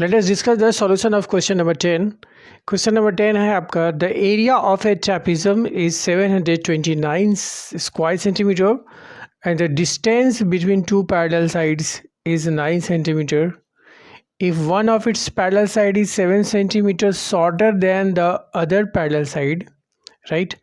Late us discuss the solution of question number 10. Question number 10 है आपका, the area of A trapezium is 729 square centimetre and the distance between two parallel sides is 9 centimeter. If one of its parallel side is 7 centimeters shorter than the other parallel side, right?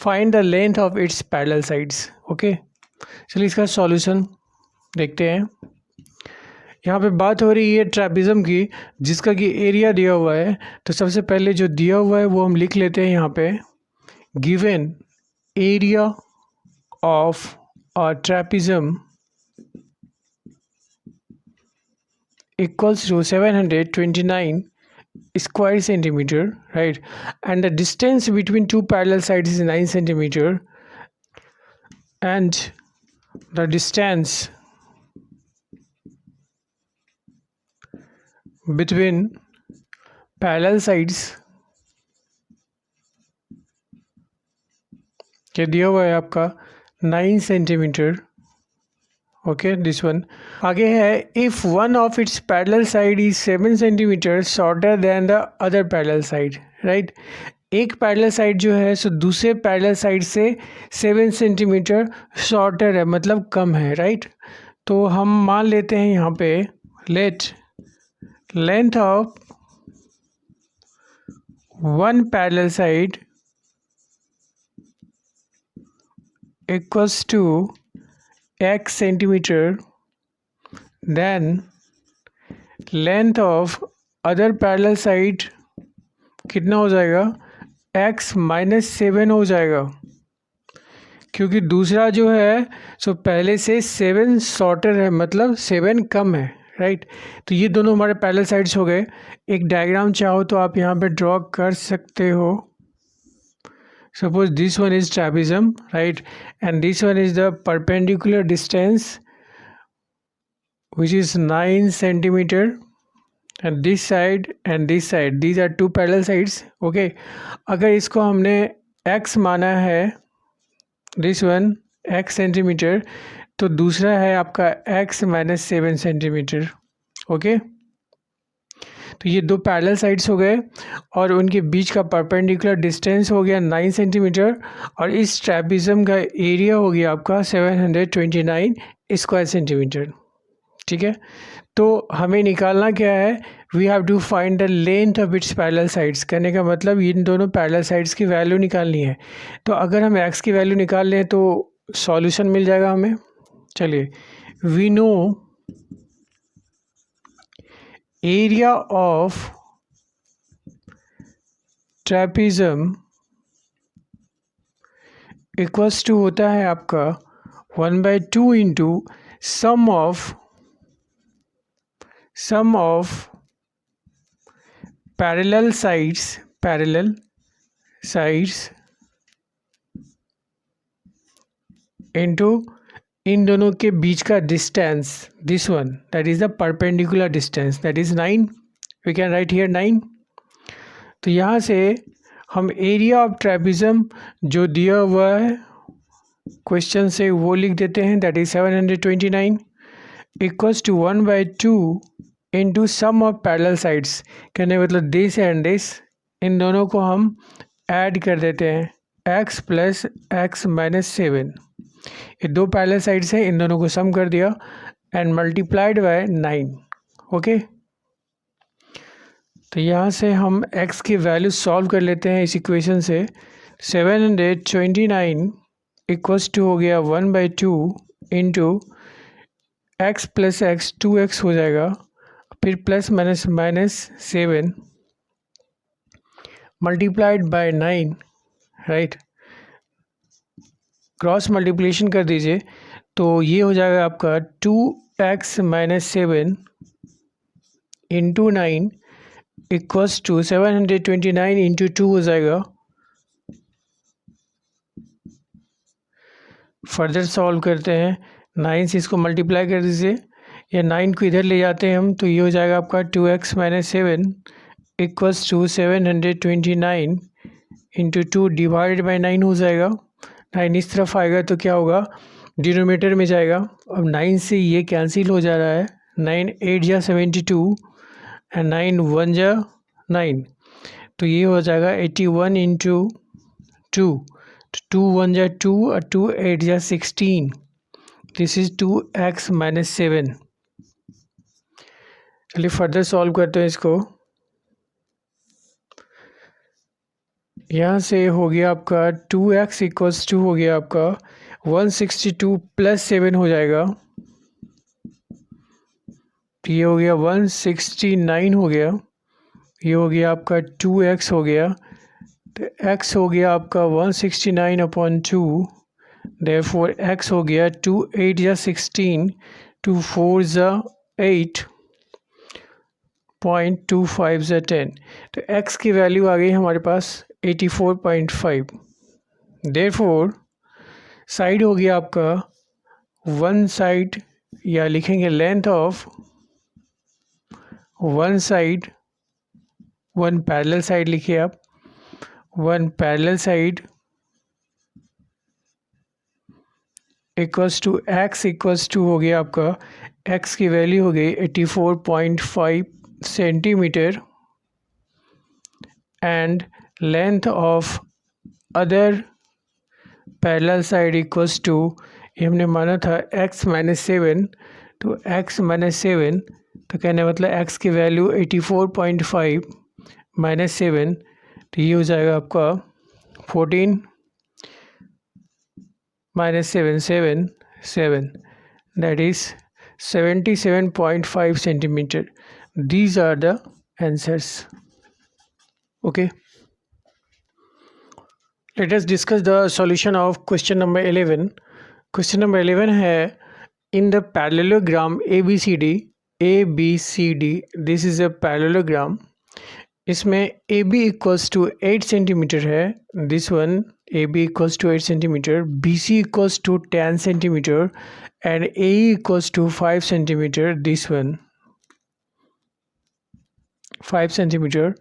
Find the length of its parallel sides. Okay, चलिए इसका solution देखते हैं. यहाँ पे बात हो रही है ट्रेपेजियम की, जिसका कि एरिया दिया हुआ है. तो सबसे पहले जो दिया हुआ है वो हम लिख लेते हैं यहाँ पे. Given area of a trapezium equals to 729 square centimeter, right? And the distance between two parallel sides is 9 centimeter, and the distance between parallel sides क्या दिया हुआ है आपका 9 सेंटीमीटर. Okay, this one. आगे है, if one of its parallel side is 7 centimetre shorter than the other parallel side, right? एक parallel side जो है सो दूसरे पैरेलल साइड से 7 सेंटीमीटर शॉर्टर है, मतलब कम है, राइट? तो हम मान लेते हैं यहाँ पे, late length of one parallel side equals to x centimeter, then length of other parallel side कितना हो जाएगा, x माइनस 7 हो जाएगा, क्योंकि दूसरा जो है सो पहले से 7 शॉर्टर है, मतलब 7 कम है, राइट? तो ये दोनों हमारे पैरेलल साइड्स हो गए. एक डायग्राम चाहो तो आप यहाँ पे ड्रॉ कर सकते हो. Suppose this one is trapezium, right? And this one is the perpendicular distance, which is 9 centimeter. And this side and this side, these are two parallel sides. Okay. अगर इसको हमने x माना है, this one x सेंटीमीटर, तो दूसरा है आपका x minus 7 centimetre. Okay, तो ये दो पैरेलल साइड्स हो गए और उनके बीच का परपेंडिकुलर डिस्टेंस हो गया 9 सेंटीमीटर, और इस ट्रेपेजियम का एरिया हो गया आपका 729 स्क्वायर सेंटीमीटर. ठीक है, तो हमें निकालना क्या है, we have to find the length of its parallel sides. कहने का मतलब इन दोनों पैरेलल साइड्स की वैल्यू निकालनी है. तो अगर हम x की वैल्यू निकाल लें तो सॉल्यूशन मिल जाएगा हमें. चलिए, we know area of trapezium equals to होता है आपका 1/2 into sum of parallel sides into इन दोनों के बीच का distance, this one, that is the perpendicular distance, that is 9. We can write here 9. तो यहाँ से हम एरिया ऑफ ट्रेपेजियम जो दिया हुआ है क्वेश्चन से वो लिख देते हैं, that is 729 equals to 1/2 into sum of parallel sides. कहने मतलब दिस एंड दिस, इन दोनों को हम ऐड कर देते हैं, x प्लस x माइनस 7. ये दो पैरेलल साइड्स हैं, इन दोनों को सम कर दिया एंड मल्टीप्लाइड बाय 9. ओके, तो यहाँ से हम x की वैल्यू सॉल्व कर लेते हैं इस इक्वेशन से. 729 इक्वल्स टू हो गया 1/2 into x plus x 2x हो जाएगा, फिर plus minus minus 7 multiplied by 9, right? Cross multiplication कर दीजिए तो ये हो जाएगा आपका 2x minus 7 into 9 equals to 729 into 2 हो जाएगा. फर्दर सॉल्व करते हैं, 9 से इसको मल्टीप्लाई कर दीजिए, या 9 को इधर ले जाते हैं हम, तो ये हो जाएगा आपका 2x minus 7 equals to 729 into 2 divided by 9 हो जाएगा. 9 इस तरफ आएगा तो क्या होगा, डिनोमिनेटर में जाएगा. अब 9 से ये कैंसिल हो जा रहा है, 9 8 या 72, एंड 9 1 जा 9, तो ये हो जाएगा 81 इंटू 2, 2 1 जा 2 और 2 8 जा 16, दिस इज 2x माइनस 7। चलिए फर्दर सॉल्व करते हैं इसको। यहाँ से हो गया आपका 2x इक्वल्स टू हो गया आपका 162 प्लस 7 हो जाएगा, तो ये हो गया 169 हो गया, ये हो गया आपका 2x हो गया, तो x हो गया आपका 169 अपॉन 2, देयरफॉर x हो गया 2 8 या 16, 2 4 जा 8, 0.25 जा 10, तो x की वैल्यू आ गई हमारे पास 84.5। देयरफॉर साइड हो गया आपका वन साइड, या लिखेंगे length of one side, one parallel side लिखिए आप, one parallel side equals to x equals to हो गया आपका x की वैल्यू हो गई 84.5 centimetre, and length of other parallel side equals to, ये हमने माना था x माइनस 7, तो x माइनस 7, तो कहने मतलब x की वैल्यू 84.5 माइनस 7, तो ये हो जाएगा आपका 14 minus 7 7 7, that is 77.5 centimetre. These are the answers. Okay, let us discuss the solution of question number 11। Question number 11 है in the parallelogram ABCD, this is a parallelogram, इसमें AB इक्वल्स टू 8 सेंटीमीटर है, this one AB equals to 8 centimetre, BC equals to 10 centimetre and AE equals to 5 centimetre, this one 5 centimetre.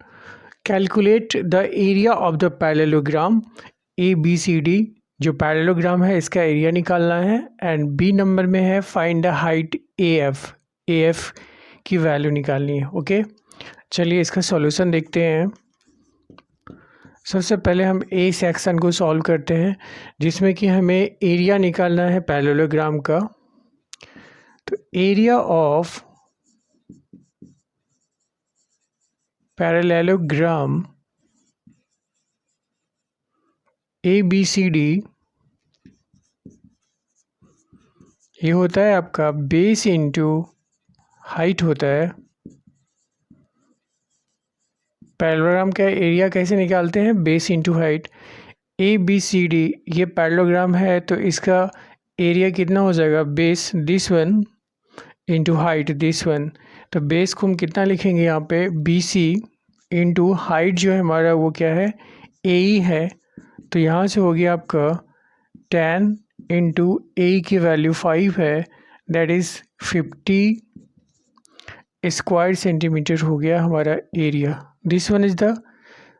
Calculate the area of the parallelogram ABCD, जो parallelogram है इसका area निकालना है, and B number में है find the height AF की value निकालनी है। ओके, चलिए इसका सॉल्यूशन देखते हैं। सबसे पहले हम ए सेक्शन को सॉल्व करते हैं, जिसमें कि हमें एरिया निकालना है पैरेललोग्राम का। तो एरिया ऑफ पैरेललोग्राम ABCD ये होता है आपका बेस इंटू हाइट होता है। पैरेललोग्राम का एरिया कैसे निकालते हैं? Base into height. ABCD ये पैरेललोग्राम है, तो इसका एरिया कितना हो जाएगा? Base this one into height this one, तो बेस को हम कितना लिखेंगे यहाँ पे? BC इंटू हाइट जो है हमारा वो क्या है? AE है, तो यहाँ से हो गया आपका 10 इंटू AE की वैल्यू 5 है, दैट इज़ 50 स्क्वायर सेंटीमीटर हो गया हमारा area. This one is the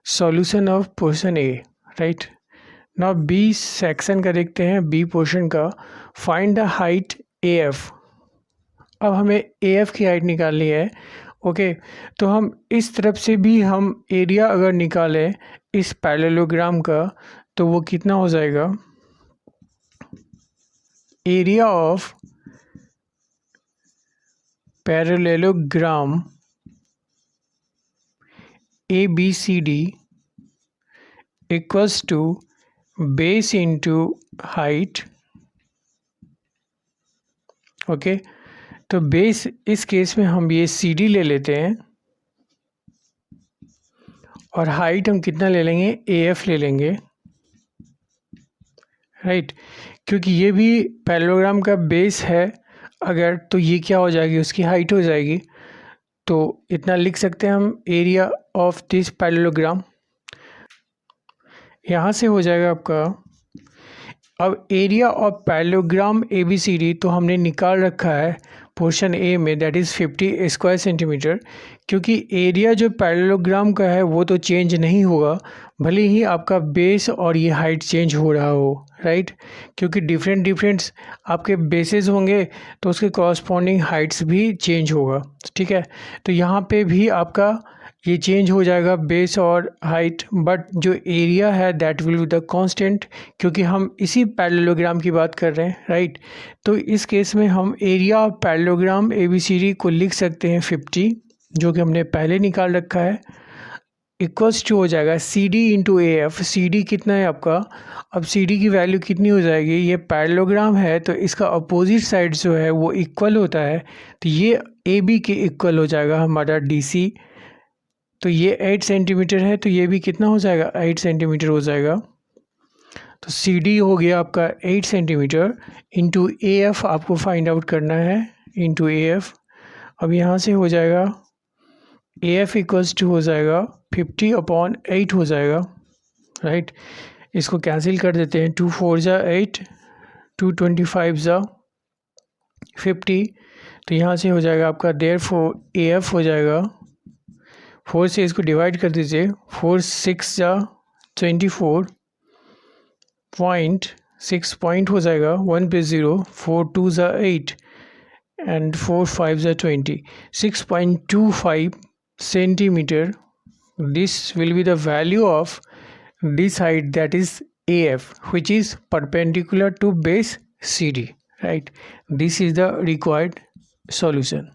solution of portion A, right. Now B section का देखते हैं, बी पोर्शन का। Find the height AF। अब हमें AF की हाइट निकालनी है। ओके, तो हम इस तरफ से भी हम एरिया अगर निकालें इस पैरेललोग्राम का, तो वो कितना हो जाएगा? Area of parallelogram ABCD equals to base into height. Okay, तो बेस इस केस में हम ये CD ले लेते हैं, और हाइट हम कितना ले लेंगे? AF ले लेंगे, राइट। क्योंकि ये भी पैरेललोग्राम का बेस है अगर, तो ये क्या हो जाएगी? उसकी हाइट हो जाएगी। तो इतना लिख सकते हैं हम एरिया ऑफ दिस पैरेललोग्राम। यहाँ से हो जाएगा आपका, अब एरिया ऑफ पैरेललोग्राम ABCD तो हमने निकाल रखा है पोर्शन ए में, दैट इज़ 50 स्क्वायर सेंटीमीटर, क्योंकि एरिया जो पैरेललोग्राम का है वो तो चेंज नहीं होगा, भले ही आपका बेस और ये हाइट चेंज हो रहा हो, राइट। क्योंकि डिफरेंट आपके बेसेस होंगे तो उसके कॉरस्पॉन्डिंग हाइट्स भी चेंज होगा, ठीक है। तो यहाँ पे भी आपका ये चेंज हो जाएगा बेस और हाइट, बट जो एरिया है that will be the constant, क्योंकि हम इसी पैरेललोग्राम की बात कर रहे हैं, राइट। तो इस केस में हम एरिया ऑफ पैरेललोग्राम ABCD को लिख सकते हैं 50, जो कि हमने पहले निकाल रखा है, इक्वल्स टू हो जाएगा CD इंटू AF। CD कितना है आपका, अब CD की वैल्यू कितनी हो जाएगी, ये पैरेललोग्राम है तो इसका अपोजिट साइड जो है वो इक्वल होता है, तो ये AB के इक्वल हो जाएगा हमारा DC। तो ये 8 सेंटीमीटर है तो ये भी कितना हो जाएगा, 8 सेंटीमीटर हो जाएगा। तो CD हो गया आपका 8 सेंटीमीटर, इंटू AF आपको फाइंड आउट करना है, इंटू AF। अब यहाँ से हो जाएगा AF इक्वल्स टू हो जाएगा 50/8 हो जाएगा, राइट। इसको कैंसिल कर देते हैं, 2 4 ज़ा 8, 2 25 ज़ा 50। तो यहाँ से हो जाएगा आपका देयरफॉर AF हो जाएगा, 4 से इसको डिवाइड कर दीजिए, 4 6 ज़ा 24.6 पॉइंट हो जाएगा, 1 पे 0, 4 2 ज़ा 8 एंड 4 5 ज़ा 20, 6.25 centimetre. This will be the value of this height, that is AF, which is perpendicular to base CD, right. This is the required solution.